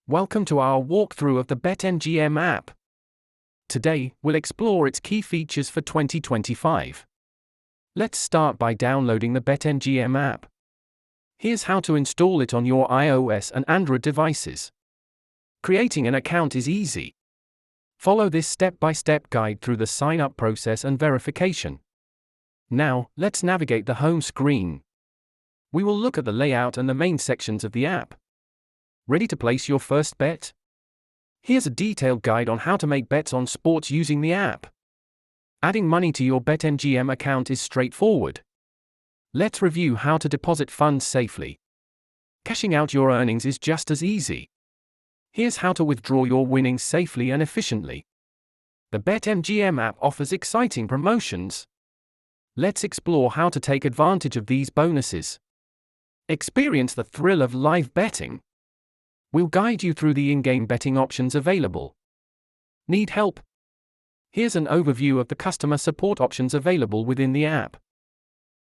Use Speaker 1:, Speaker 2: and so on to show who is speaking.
Speaker 1: Welcome to our walkthrough of the BetMGM app. Today, we'll explore its key features for 2025. Let's start by downloading the BetMGM app. Here's how to install it on your iOS and Android devices. Creating an account is easy. Follow this step-by-step guide through the sign-up process and verification. Now, let's navigate the home screen. We will look at the layout and the main sections of the app. Ready to place your first bet? Here's a detailed guide on how to make bets on sports using the app. Adding money to your BetMGM account is straightforward. Let's review how to deposit funds safely. Cashing out your earnings is just as easy. Here's how to withdraw your winnings safely and efficiently. The BetMGM app offers exciting promotions. Let's explore how to take advantage of these bonuses. Experience the thrill of live betting. We'll guide you through the in-game betting options available. Need help? Here's an overview of the customer support options available within the app.